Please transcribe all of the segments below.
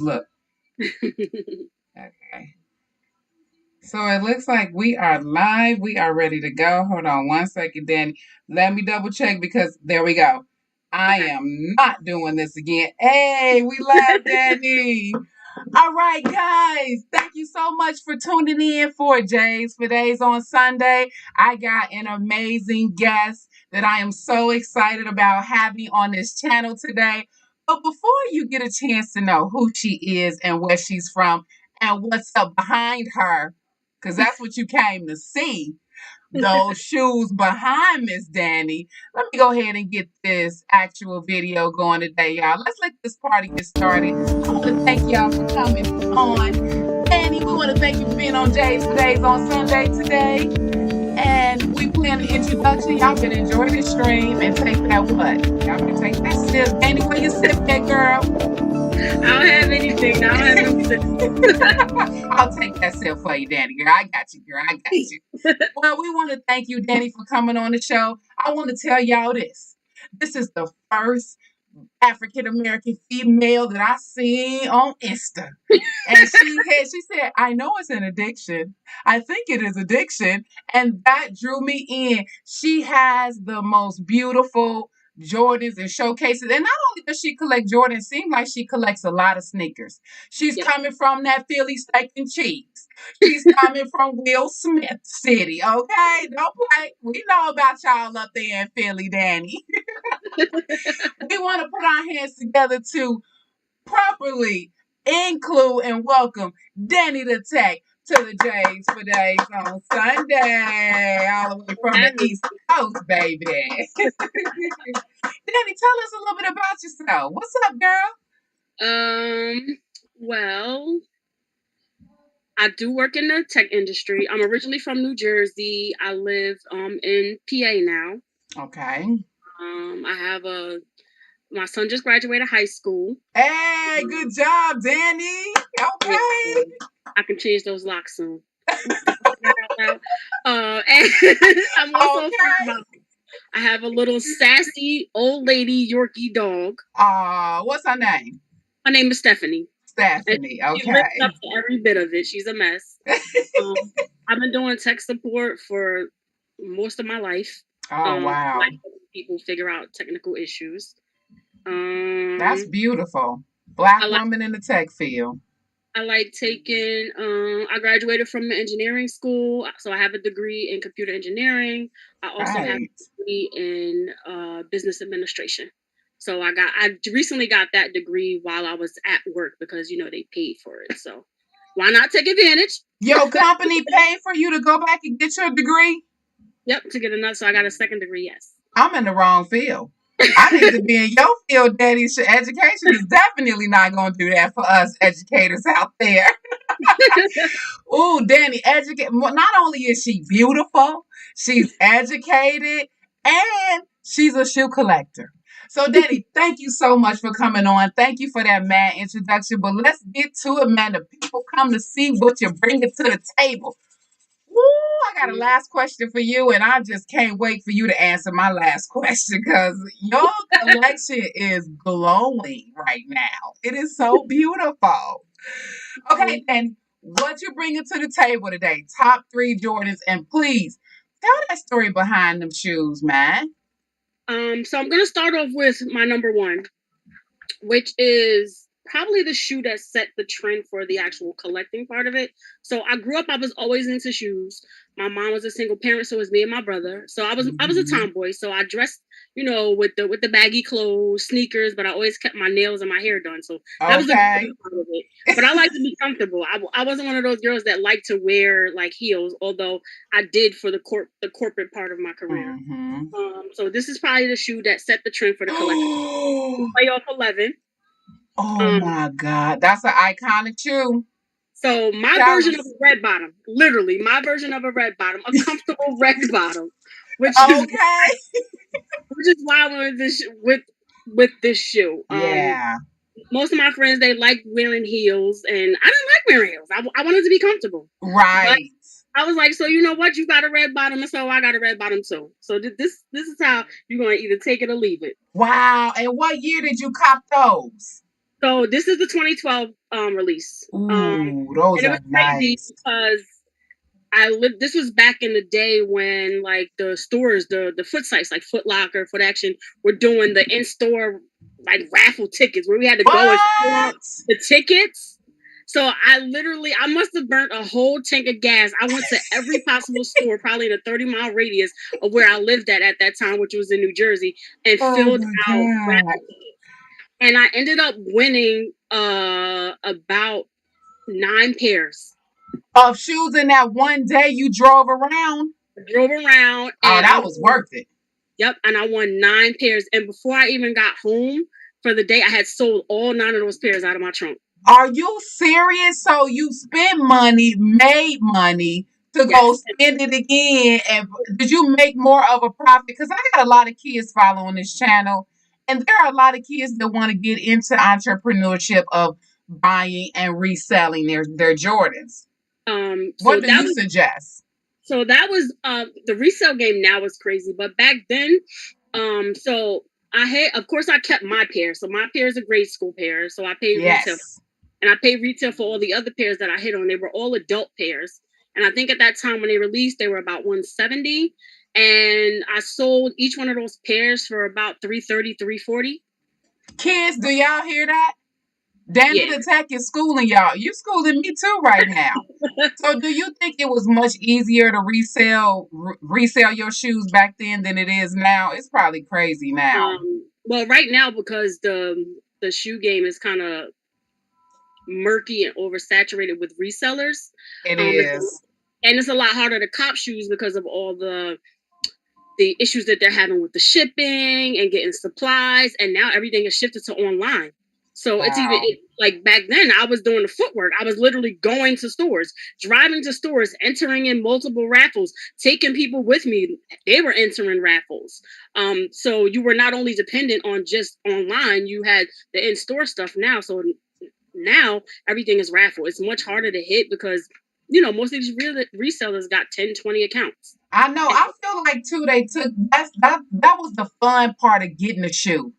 Look. Okay. So it looks like we are live. We are ready to go. Hold on one second, Danny. Let me double check because there we go. I Okay. am not doing this again. Hey, we love Danny. All right, guys. Thank you so much for tuning in for Jay's for Days on Sunday. I got an amazing guest that I am so excited about having on this channel today. But before you get a chance to know who she is and where she's from and what's up behind her, because that's what you came to see, those shoes behind Miss Dani. Let me go ahead and get this actual video going today, y'all. Let's let this party get started. I want to thank y'all for coming on. Dani, we want to thank you for being on Jay's for Days on Sunday today. And we plan an introduction. Y'all can enjoy the stream and take that what? Y'all can take that sip. Dani, where you sip that, girl? I don't have anything. I don't have anything. I'll take that sip for you, Dani. Girl, I got you, girl. I got you. Well, we want to thank you, Dani, for coming on the show. I want to tell y'all this. This is the first African American female that I seen on Insta. And she said, I know it's an addiction. I think it is addiction. And that drew me in. She has the most beautiful Jordans and showcases. And not only does she collect Jordans, it seems like she collects a lot of sneakers. She's coming from that Philly steak and cheese. She's coming from Will Smith City. Okay? Don't play. We know about y'all up there in Philly, Dani. We want to put our hands together to properly include and welcome Dani the Tech to the Jays for Days on Sunday, all the way from the East Coast, baby. Dani, tell us a little bit about yourself. What's up, girl? Well, I do work in the tech industry. I'm originally from New Jersey. I live in PA now. Okay. I have my son just graduated high school. Hey, good job, Dani. Okay. I can change those locks soon. And I'm also okay. I have a little sassy old lady Yorkie dog. What's her name? Her name is Stephanie. Stephanie, okay. She lives up to every bit of it. She's a mess. I've been doing tech support for most of my life. Oh, wow. Like people figure out technical issues. That's beautiful. Black woman in the tech field. I like taking, I graduated from the engineering school, so I have a degree in computer engineering. I also have a degree in business administration. So I recently got that degree while I was at work because, they paid for it. So why not take advantage? Your company paid for you to go back and get your degree? Yep, to get another. So I got a second degree, yes. I'm in the wrong field. I need to be in your field, Daddy. Education is definitely not going to do that for us educators out there. Ooh, Dani, not only is she beautiful, she's educated, and she's a shoe collector. So, Dani, thank you so much for coming on. Thank you for that mad introduction. But let's get to it, man. The people come to see what you're bringing to the table. Woo, I got a last question for you, and I just can't wait for you to answer my last question because your collection is glowing right now. It is so beautiful. Okay, and what you bringing to the table today? Top 3 Jordans, and please tell that story behind them shoes, man. So I'm gonna start off with my number 1, which is probably the shoe that set the trend for the actual collecting part of it. So I grew up, I was always into shoes. My mom was a single parent, so it was me and my brother. So I was a tomboy. So I dressed, with the baggy clothes, sneakers, but I always kept my nails and my hair done. So that was the part of it. But I like to be comfortable. I wasn't one of those girls that like to wear like heels, although I did for the corporate part of my career. So this is probably the shoe that set the trend for the collection. Playoff 11. Oh my God, that's an iconic shoe. So my version of a red bottom, literally my version of a red bottom, a comfortable red bottom, which is why I wanted this with this shoe. Yeah. Most of my friends, they like wearing heels, and I didn't like wearing heels. I wanted to be comfortable. Right. But I was like, so you know what? You got a red bottom, and so I got a red bottom too. So this is how you're going to either take it or leave it. Wow. And what year did you cop those? So this is the 2012 release. Ooh, those And it are was crazy nice. because this was back in the day when like the stores, the foot sites like Foot Locker, Foot Action were doing the in-store like raffle tickets where we had to go and fill out What? the tickets. So I must have burnt a whole tank of gas. I went to every possible store, probably in a 30-mile radius of where I lived at that time, which was in New Jersey, and Oh filled my out God. raffle tickets. And I ended up winning about 9 pairs. Of shoes in that one day you drove around? I drove around Oh, and that was worth it. Yep, and I won 9 pairs. And before I even got home for the day, I had sold all 9 of those pairs out of my trunk. Are you serious? So you spent money, made money to go Yes. spend it again. And did you make more of a profit? Because I got a lot of kids following this channel, and there are a lot of kids that want to get into entrepreneurship of buying and reselling their Jordans. So What do that you was suggest? the resale game now was crazy, but back then, so of course I kept my pair. So my pair is a grade school pair, so I paid retail, Yes. and I paid retail for all the other pairs that I hit on. They were all adult pairs, and I think at that time when they released, they were about 170, and I sold each one of those pairs for about 330, 340. Kids, do y'all hear that? Dani Yeah. the Tech is schooling y'all. You schooling me too right now. So, do you think it was much easier to resell your shoes back then than it is now? It's probably crazy now. Well, right now because the shoe game is kind of murky and oversaturated with resellers. It It's, is. and it's a lot harder to cop shoes because of all the issues that they're having with the shipping and getting supplies, and now everything is shifted to online. So it's Wow. like back then I was doing the footwork. I was literally going to stores, driving to stores, entering in multiple raffles, taking people with me. They were entering raffles. So you were not only dependent on just online, you had the in-store stuff now. So now everything is raffle. It's much harder to hit because most of these resellers got 10, 20 accounts. I know. I feel like too. They took that was the fun part of getting a shoe.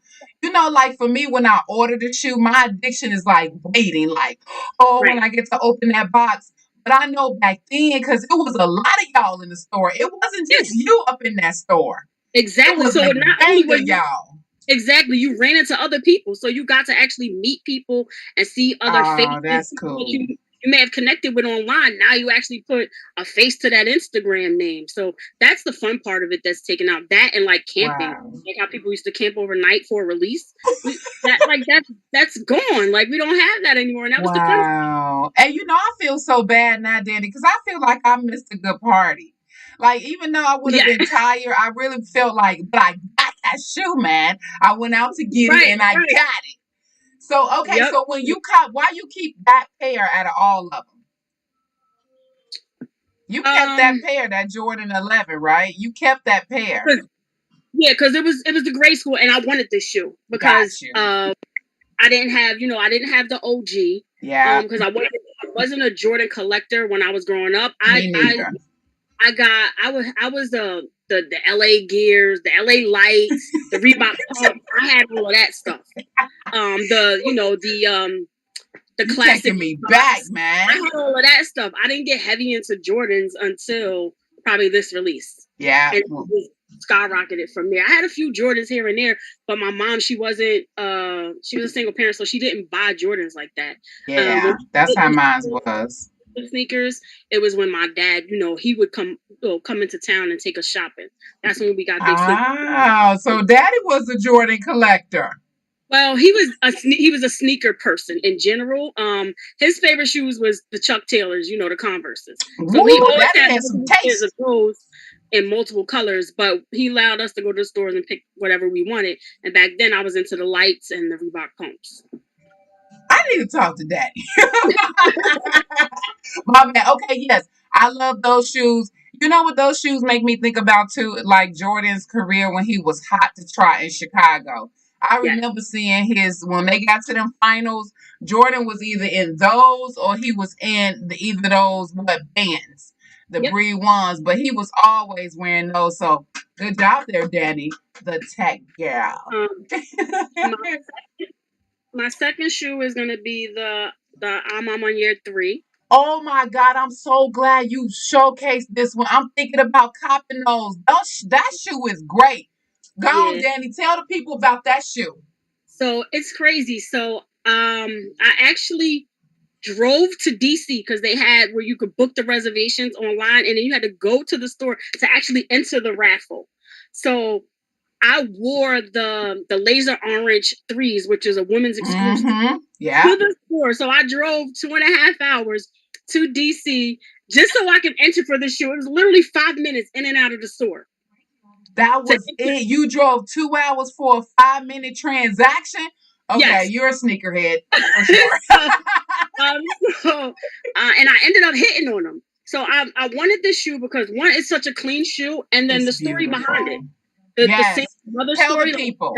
Like for me, when I ordered a shoe, my addiction is like waiting, like, oh, when Right. I get to open that box. But I know back then, because it was a lot of y'all in the store. It wasn't just you up in that store. Exactly. It was So a not only gang were of y'all. exactly, you ran into other people, so you got to actually meet people and see other Oh, faces that's that cool. you may have connected with online. Now you actually put a face to that Instagram name. So that's the fun part of it that's taken out. That and like camping, Wow. like how people used to camp overnight for a release. That's gone. Like we don't have that anymore, and that was the fun. Wow. And I feel so bad now, Danny, because I feel like I missed a good party. Like, even though I would have Yeah. been tired, I really felt like, but I got that shoe, man. I went out to get it and I got it. So, okay, Yep. so when you caught, why you keep that pair out of all of them? You kept that pair, that Jordan 11, right? You kept that pair. Yeah, because it was the grade school, and I wanted this shoe because I didn't have the OG. Yeah. Because I wasn't a Jordan collector when I was growing up. Me neither. I was the LA Gears, the LA Lights, the Reebok Pump. I had all of that stuff. The you classic. Taking me back, man. I had all of that stuff. I didn't get heavy into Jordans until probably this release. Yeah. And skyrocketed from there. I had a few Jordans here and there, but my mom, she was a single parent, so she didn't buy Jordans like that. Yeah, that's how mine was. Sneakers, it was when my dad, he would come into town and take us shopping. That's when we got big sneakers. So Daddy was a Jordan collector. Well, he was a sneaker person in general. His favorite shoes was the Chuck Taylors, the Converses. So he always had some pairs of those in multiple colors, but he allowed us to go to the stores and pick whatever we wanted. And back then I was into the lights and the Reebok pumps. I need to talk to Daddy. My man. Okay, yes. I love those shoes. You know what those shoes make me think about too? Like Jordan's career when he was hot to trot in Chicago. I remember seeing when they got to them finals, Jordan was either in those or he was in either those bands, the Bred ones, but he was always wearing those. So good job there, Dani, the tech girl. My second shoe is gonna be the Maniére 3. Oh my God, I'm so glad you showcased this one. I'm thinking about copping those. That shoe is great. Go on, Yeah. Dani. Tell the people about that shoe. So it's crazy. So I actually drove to DC because they had where you could book the reservations online, and then you had to go to the store to actually enter the raffle. So I wore the laser orange threes, which is a women's exclusive, Yeah. to the store. So I drove 2.5 hours to DC just so I could enter for the shoe. It was literally 5 minutes in and out of the store. That was it. You drove 2 hours for a 5-minute transaction. Okay, yes. You're a sneakerhead for sure. And I ended up hitting on them. So I wanted this shoe because one, it's such a clean shoe, and then the story behind it. The same mother Tell story. The people.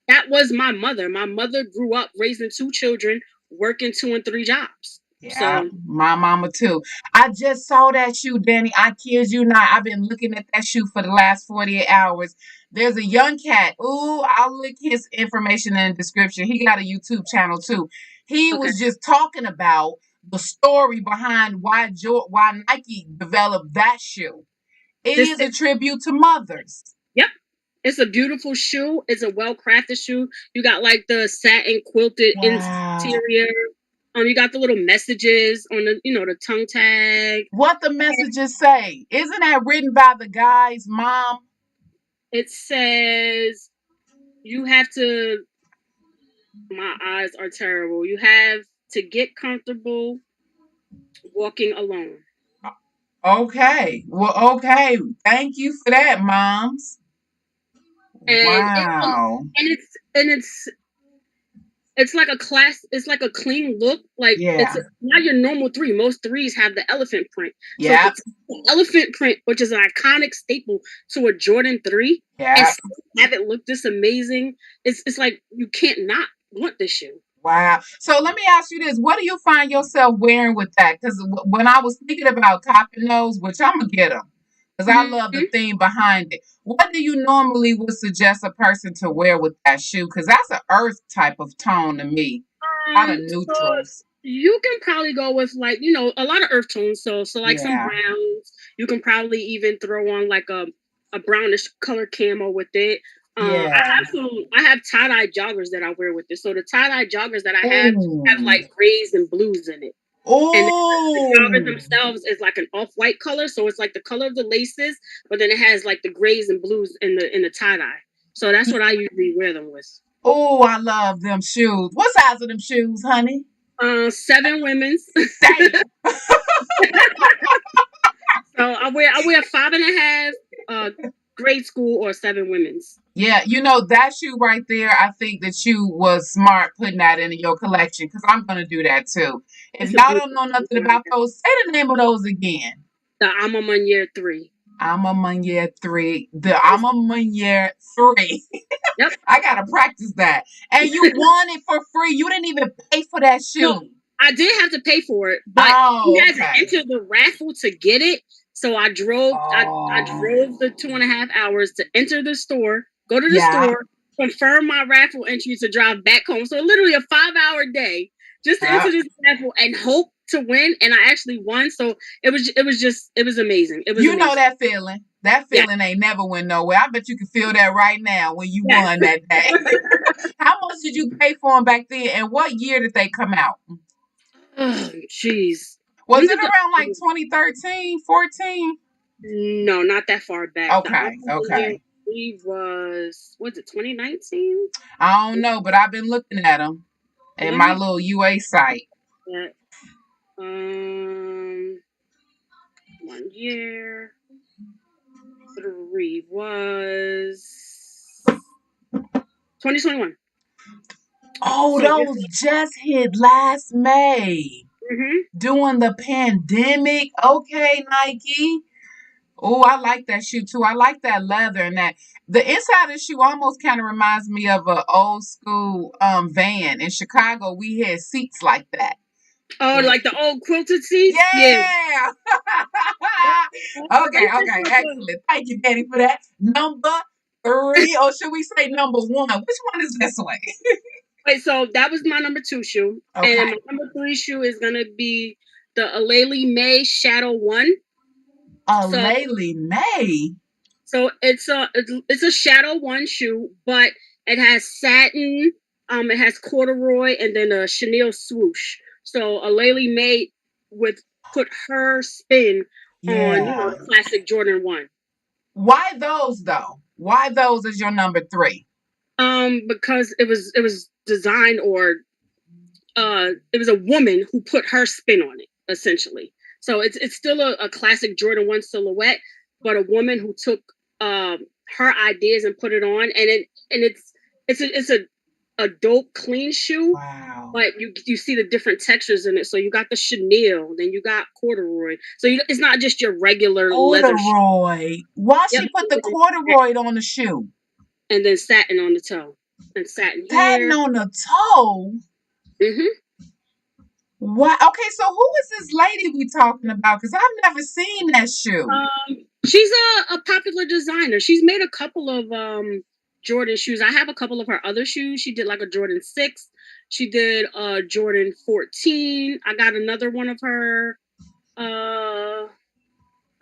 That was my mother. My mother grew up raising 2 children, working 2 and 3 jobs. Yeah, so, my mama too. I just saw that shoe, Dani. I kid you not. I've been looking at that shoe for the last 48 hours. There's a young cat. Ooh, I'll link his information in the description. He got a YouTube channel too. He was just talking about the story behind why Nike developed that shoe. It is a tribute to mothers. Yep. It's a beautiful shoe. It's a well-crafted shoe. You got like the satin quilted interior. You got the little messages on the, the tongue tag. What the messages say? Isn't that written by the guy's mom? It says, you have to, my eyes are terrible. You have to get comfortable walking alone. Okay. Well, okay. Thank you for that, moms. And wow. It's like a class. It's like a clean look. Like it's not your normal 3. Most 3s have the elephant print. Yeah. So the elephant print, which is an iconic staple to a Jordan 3, and have it look this amazing. It's like you can't not want this shoe. Wow. So let me ask you this. What do you find yourself wearing with that? Because when I was thinking about copping those, which I'm going to get them, because I love the theme behind it. What do you normally would suggest a person to wear with that shoe? Because that's an earth type of tone to me. A lot of neutrals. So you can probably go with like, a lot of earth tones. So like some browns. You can probably even throw on like a brownish color camo with it. I have tie-dye joggers that I wear with this. So the tie-dye joggers that I have like grays and blues in it. Oh, and the joggers themselves is like an off-white color, so it's like the color of the laces, but then it has like the grays and blues in the tie-dye. So that's what I usually wear them with. Oh, I love them shoes. What size are them shoes, honey? 7 women's. So I wear 5.5 grade school or 7 women's. Yeah, that shoe right there, I think that you was smart putting that into your collection, because I'm going to do that too. If y'all don't know nothing about those, say the name of those again. The Maniére 3. Maniére 3. The Maniére 3. Yep. I got to practice that. And you won it for free. You didn't even pay for that shoe. No, I did have to pay for it, but you had to enter the raffle to get it. So I drove. I drove the 2.5 hours to enter the store, go to the store, confirm my raffle entry to drive back home. So literally a 5-hour day just to enter this raffle and hope to win. And I actually won. So it was amazing. It was amazing. That feeling. That feeling ain't never went nowhere. I bet you can feel that right now when you won that day. How much did you pay for them back then? And what year did they come out? Oh, jeez. Was it around like 2013, 14? No, not that far back. Okay. Was it 2019? I don't know, but I've been looking at them at my little UA site. 1 year 3 was 2021. Oh, those just hit last May. During the pandemic. Okay, Nike. Oh, I like that shoe too. I like that leather and that. The inside of the shoe almost kind of reminds me of an old school van. In Chicago, we had seats like that. Oh, like the old quilted seats? Yeah. Okay, excellent. Thank you, Dani, for that. Number 3, or should we say number 1? Which one is this way? Wait, so that was my number 2 shoe. Okay. And my number 3 shoe is gonna be the Aleali May Shadow 1. Aleali May. So it's a Shadow 1 shoe, but it has satin, it has corduroy, and then a chenille swoosh. So Aleali May would put her spin on the classic Jordan 1. Why those though? Why those is your number 3? Because it was designed, or it was a woman who put her spin on it, essentially. So it's still a classic Jordan 1 silhouette, but a woman who took her ideas and put it on, and it's a dope clean shoe. Wow. But you see the different textures in it. So you got the chenille, then you got corduroy. So it's not just your regular leather shoe. Why she put the corduroy on the shoe? And then satin on the toe. And satin on the toe? Mm-hmm. What? Okay, so who is this lady we talking about? Because I've never seen that shoe. She's a popular designer. She's made a couple of Jordan shoes. I have a couple of her other shoes. She did like a Jordan 6. She did a Jordan 14. I got another one of her.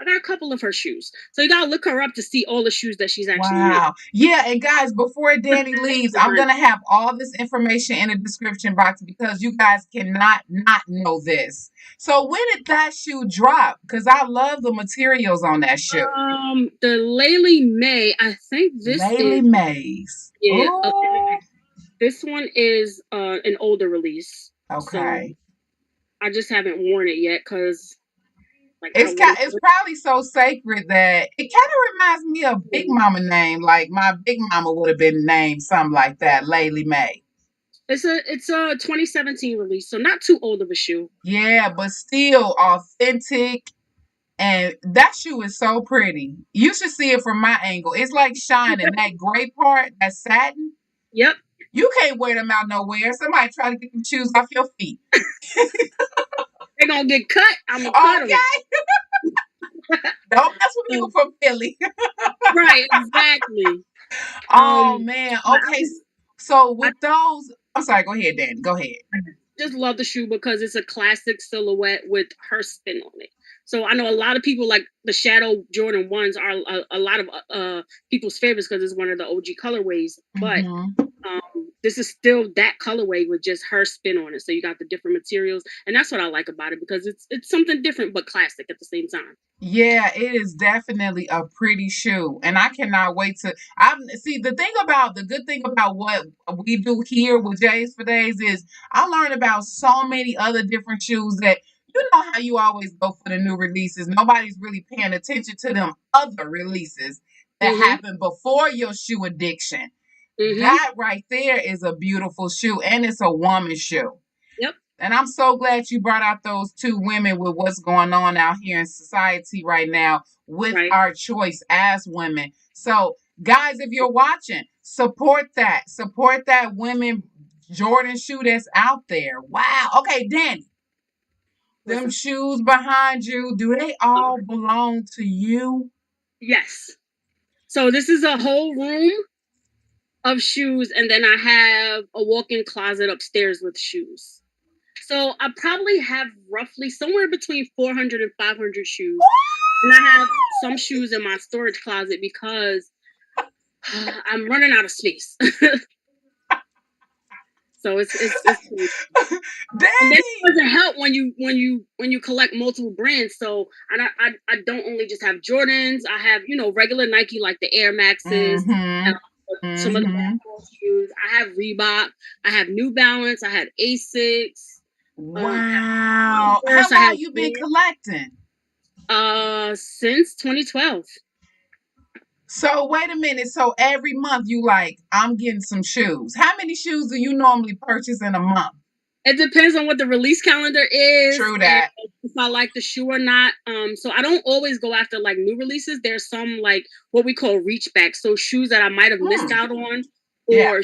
I got a couple of her shoes. So you gotta look her up to see all the shoes that she's actually made. Yeah, and guys, before Dani leaves, I'm gonna have all this information in the description box because you guys cannot not know this. So when did that shoe drop? Because I love the materials on that shoe. The Aleali May, I think this Aleali Mays. Yeah. This one is an older release. Okay. So I just haven't worn it yet because it's probably so sacred that it kind of reminds me of Big Mama name. Like my Big Mama would have been named something like that, Aleali May. It's a 2017 release, so not too old of a shoe. Yeah, but still authentic. And that shoe is so pretty. You should see it from my angle. It's like shining. That gray part, that satin. Yep. You can't wear them out nowhere. Somebody try to get them shoes off your feet. They're gonna get cut. I'm gonna cut them. Don't mess with people from Philly. Right, exactly. Oh man. Okay. So with those, I'm sorry. Go ahead, Dan. Go ahead. I just love the shoe because it's a classic silhouette with her spin on it. So I know a lot of people like the Shadow Jordan 1s are a lot of people's favorites because it's one of the OG colorways. But this is still that colorway with just her spin on it. So you got the different materials, and that's what I like about it because it's something different but classic at the same time. Yeah, it is definitely a pretty shoe, and I cannot wait to. See the good thing about what we do here with Jays for Days is I learn about so many other different shoes that. You know how you always go for the new releases. Nobody's really paying attention to them other releases that happened before your shoe addiction. That right there is a beautiful shoe, and it's a woman's shoe. Yep. And I'm so glad you brought out those two women with what's going on out here in society right now with our choice as women. So, guys, if you're watching, support that. Support that women Jordan shoe that's out there. Wow. Okay, Dani. Them shoes behind you, do they all belong to you? Yes. So this is a whole room of shoes, and then I have a walk-in closet upstairs with shoes. So I probably have roughly somewhere between 400 and 500 shoes. And I have some shoes in my storage closet because I'm running out of space. So it's and this doesn't help when you collect multiple brands. So I don't only just have Jordans. I have regular Nike like the Air Maxes, some of the shoes. I have Reebok. I have New Balance. I have Asics. Wow! How long have you been collecting? Since 2012. So wait a minute. So every month you I'm getting some shoes. How many shoes do you normally purchase in a month? It depends on what the release calendar is. True that. If I like the shoe or not. So I don't always go after new releases. There's some what we call reach back. So shoes that I might have missed out on, or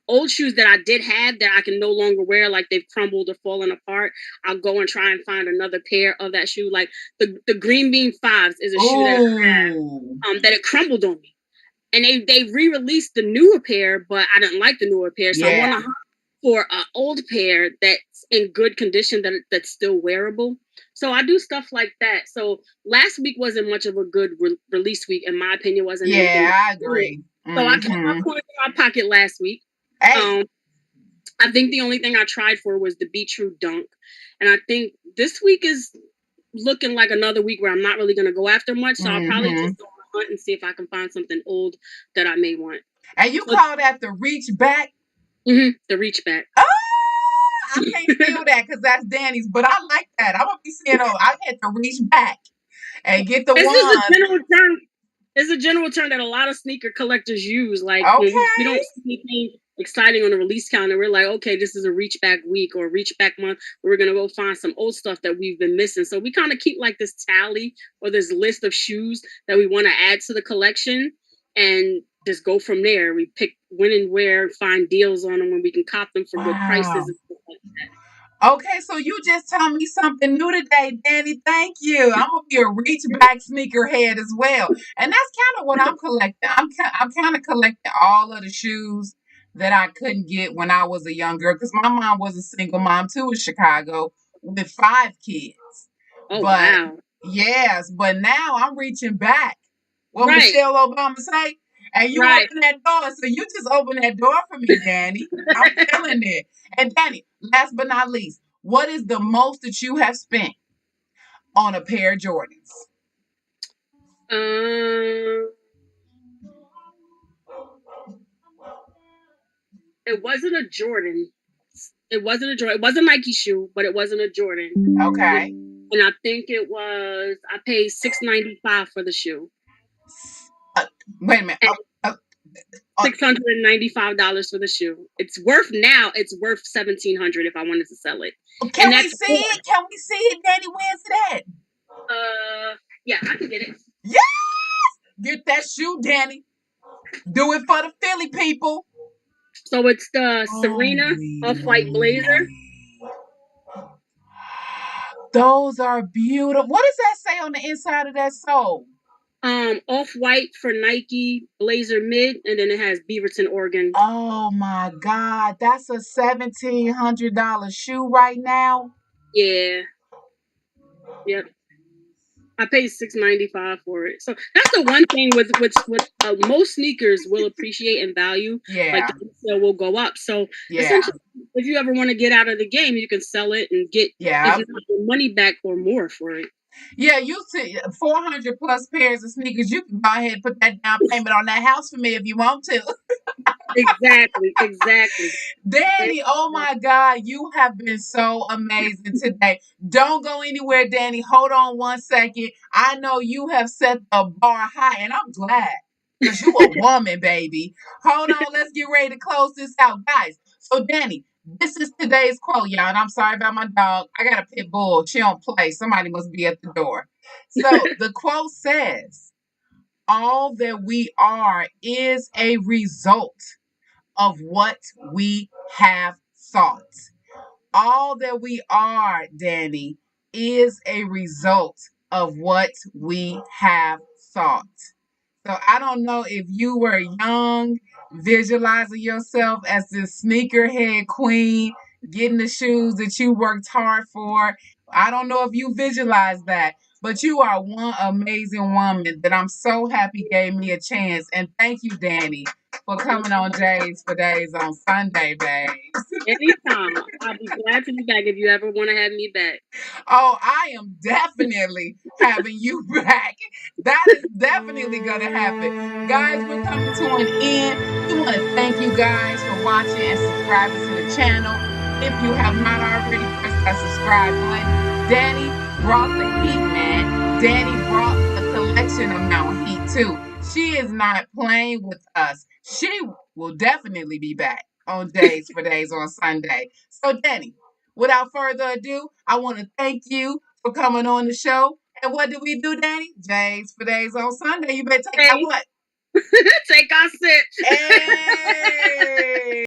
old shoes that I did have that I can no longer wear, like they've crumbled or fallen apart. I'll go and try and find another pair of that shoe. Like the Green Bean 5s is a shoe that I have, that it crumbled on me. And they re-released the newer pair, but I didn't like the newer pair. So I want to for an old pair that's in good condition that's still wearable. So I do stuff like that. So last week wasn't much of a good release week, in my opinion. Wasn't anything. Yeah, I agree. So I kept my coin in my pocket last week. Hey. I think the only thing I tried for was the Be True Dunk. And I think this week is looking like another week where I'm not really going to go after much. So I'll probably just go on a hunt and see if I can find something old that I may want. And you call that the reach back? Mm-hmm, the reach back. Oh, I can't feel that because that's Dani's, but I like that. I'm going to be saying, I had to reach back and get the one. It's a general term that a lot of sneaker collectors use. Like, okay. when we don't see anything exciting on the release calendar, we're like, okay, this is a reach back week or reach back month. We're going to go find some old stuff that we've been missing. So we kind of keep like this tally or this list of shoes that we want to add to the collection and just go from there. We pick when and where, find deals on them when we can cop them for good prices and stuff like that. Okay, so you just told me something new today, Dani. Thank you. I'm gonna be a reach back sneakerhead as well, and that's kind of what I'm collecting. I'm kind of collecting all of the shoes that I couldn't get when I was a young girl because my mom was a single mom too in Chicago with 5 kids. Oh, wow. Yes, but now I'm reaching back. What Michelle Obama say? And you open that door, so you just open that door for me, Dani. I'm feeling it. And Dani, last but not least, what is the most that you have spent on a pair of Jordans? It wasn't a Jordan. It wasn't a Jordan. It was a Nike shoe, but it wasn't a Jordan. Okay. And I think it was, I paid $695 for the shoe. Wait a minute. $695 for the shoe. It's worth $1,700 if I wanted to sell it. Can we see it? Can we see it, Dani? Where's it at? Yeah, I can get it. Yes! Get that shoe, Dani. Do it for the Philly people. So it's the Serena off-white blazer. Those are beautiful. What does that say on the inside of that sole? Off-white for Nike, blazer mid, and then it has Beaverton, Oregon. Oh my God, that's a $1,700 shoe right now. Yeah. Yep. I paid $695 for it. So that's the one thing with most sneakers will appreciate and value. Yeah. Like the resale will go up. So essentially, if you ever want to get out of the game, you can sell it and get if not your money back or more for it. Yeah, you see 400 plus pairs of sneakers. You can go ahead and put that down payment on that house for me if you want to. Exactly. Dani, oh my God, you have been so amazing today. Don't go anywhere, Dani. Hold on one second. I know you have set the bar high, and I'm glad because you're a woman, baby. Hold on, let's get ready to close this out, guys. So, Dani, this is today's quote, y'all, and I'm sorry about my dog. I got a pit bull. She don't play. Somebody must be at the door. So, the quote says, all that we are is a result of what we have thought. All that we are, Dani, is a result of what we have thought. So I don't know if you were young, visualizing yourself as this sneakerhead queen, getting the shoes that you worked hard for. I don't know if you visualize that, but you are one amazing woman that I'm so happy gave me a chance. And thank you, Dani, for coming on Jays for Days on Sunday, babes. Anytime. I'll be glad to be back if you ever want to have me back. Oh, I am definitely having you back. That is definitely going to happen. Guys, we're coming to an end. We want to thank you guys for watching and subscribing to the channel. If you have not already, press that subscribe button. Dani brought the heat, man. Dani brought a collection amount heat, too. She is not playing with us. She will definitely be back on Days for Days on Sunday. So, Dani, without further ado, I want to thank you for coming on the show. And what do we do, Dani? Days for Days on Sunday. You better take our what? Take our sip. Hey!